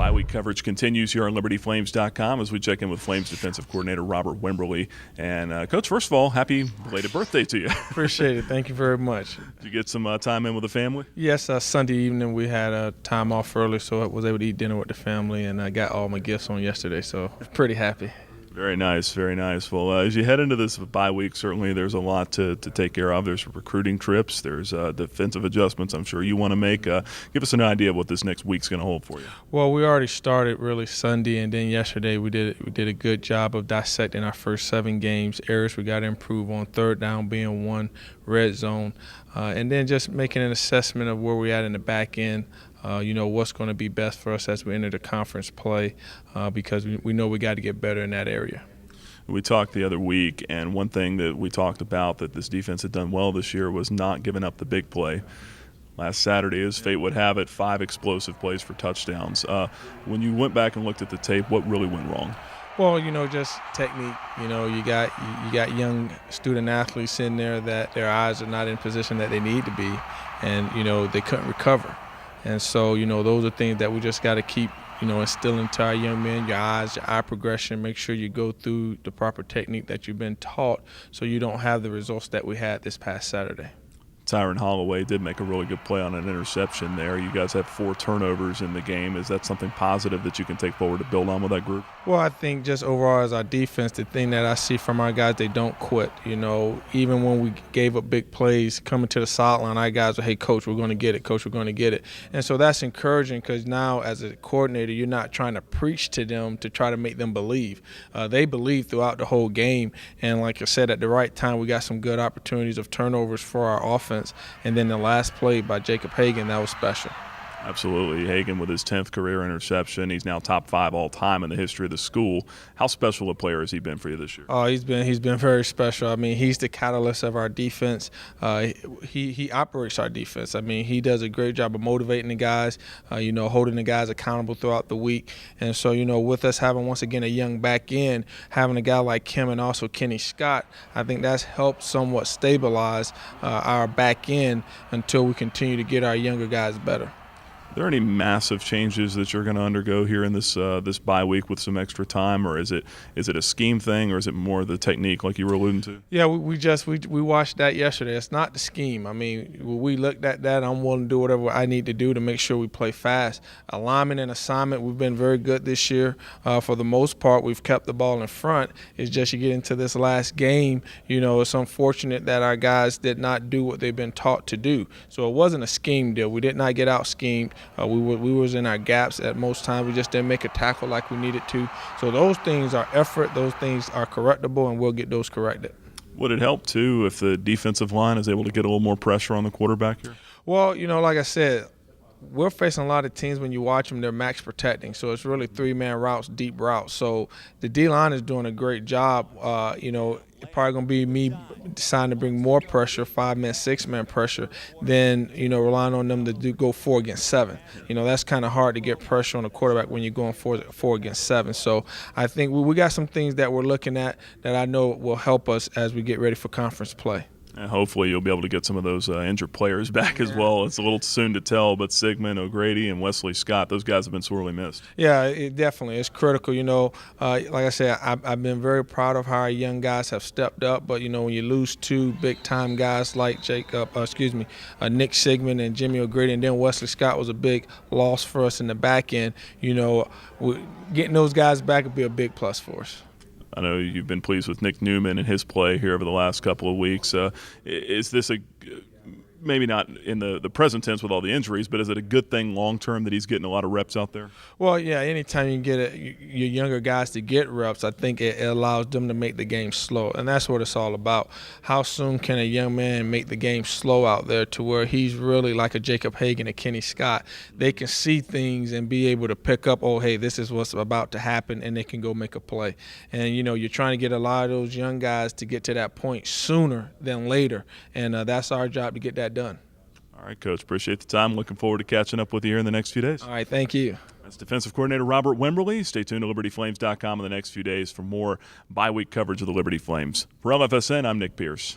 Bye-week coverage continues here on LibertyFlames.com as we check in with Flames defensive coordinator Robert Wimberly. And, Coach, first of all, happy belated birthday to you. Appreciate it. Thank you very much. Did you get some time in with the family? Yes, Sunday evening we had time off early, so I was able to eat dinner with the family, and I got all my gifts on yesterday, so pretty happy. Very nice, very nice. Well, as you head into this bye week, certainly there's a lot to take care of. There's recruiting trips. There's defensive adjustments I'm sure you want to make. Give us an idea of what this next week's going to hold for you. Well, we already started really Sunday, and then yesterday we did a good job of dissecting our first 7 games. Areas we got to improve on, third down being one, red zone, and then just making an assessment of where we're at in the back end. What's going to be best for us as we enter the conference play because we know we got to get better in that area. We talked the other week, and one thing that we talked about that this defense had done well this year was not giving up the big play. Last Saturday, as fate would have it, 5 explosive plays for touchdowns. When you went back and looked at the tape, what really went wrong? Well, just technique. You got young student athletes in there that their eyes are not in position that they need to be, and they couldn't recover. And so, those are things that we just got to keep, instilling to our young men, your eyes, your eye progression, make sure you go through the proper technique that you've been taught so you don't have the results that we had this past Saturday. Tyron Holloway did make a really good play on an interception there. You guys had 4 turnovers in the game. Is that something positive that you can take forward to build on with that group? Well, I think just overall as our defense, the thing that I see from our guys, they don't quit. Even when we gave up big plays coming to the sideline, our guys were, hey, Coach, we're going to get it. Coach, we're going to get it. And so that's encouraging because now as a coordinator, you're not trying to preach to them to try to make them believe. They believe throughout the whole game. And like I said, at the right time, we got some good opportunities of turnovers for our offense. And then the last play by Jacob Hagan, that was special. Absolutely. Hagan with his 10th career interception. He's now top 5 all time in the history of the school. How special a player has he been for you this year? Oh, he's been very special. I mean, he's the catalyst of our defense. He operates our defense. I mean, he does a great job of motivating the guys, holding the guys accountable throughout the week. And so, with us having once again a young back end, having a guy like Kim and also Kenny Scott, I think that's helped somewhat stabilize our back end until we continue to get our younger guys better. Are there any massive changes that you're going to undergo here in this bye week with some extra time, or is it a scheme thing, or is it more the technique like you were alluding to? Yeah, we watched that yesterday. It's not the scheme. I mean, we looked at that. I'm willing to do whatever I need to do to make sure we play fast. Alignment and assignment, we've been very good this year. For the most part, we've kept the ball in front. It's just you get into this last game, it's unfortunate that our guys did not do what they've been taught to do. So it wasn't a scheme deal. We did not get out schemed. We was in our gaps at most times. We just didn't make a tackle like we needed to. So those things are effort. Those things are correctable, and we'll get those corrected. Would it help, too, if the defensive line is able to get a little more pressure on the quarterback here? Well, like I said, we're facing a lot of teams when you watch them, they're max protecting. So it's really 3-man routes, deep routes. So the D-line is doing a great job. It's probably going to be me deciding to bring more pressure, 5-man, 6-man pressure, than, relying on them to go 4 against 7. That's kind of hard to get pressure on a quarterback when you're going 4 against 7. So I think we got some things that we're looking at that I know will help us as we get ready for conference play. And hopefully you'll be able to get some of those injured players back as well. It's a little soon to tell, but Sigmund, O'Grady, and Wesley Scott, those guys have been sorely missed. Yeah, it definitely. It's critical. Like I said, I've been very proud of how our young guys have stepped up. But, when you lose 2 big-time guys like Nick Sigmund and Jimmy O'Grady, and then Wesley Scott was a big loss for us in the back end, getting those guys back would be a big plus for us. I know you've been pleased with Nick Newman and his play here over the last couple of weeks. Is this maybe not in the present tense with all the injuries, but is it a good thing long-term that he's getting a lot of reps out there? Well, yeah, anytime you can get your younger guys to get reps, I think it allows them to make the game slow, and that's what it's all about. How soon can a young man make the game slow out there to where he's really like a Jacob Hagan and Kenny Scott? They can see things and be able to pick up, oh, hey, this is what's about to happen, and they can go make a play. And, you're trying to get a lot of those young guys to get to that point sooner than later, and that's our job to get that done. All right, Coach. Appreciate the time. Looking forward to catching up with you here in the next few days. All right, thank you. That's defensive coordinator Robert Wimberly. Stay tuned to LibertyFlames.com in the next few days for more bye-week coverage of the Liberty Flames. For LFSN, I'm Nick Pierce.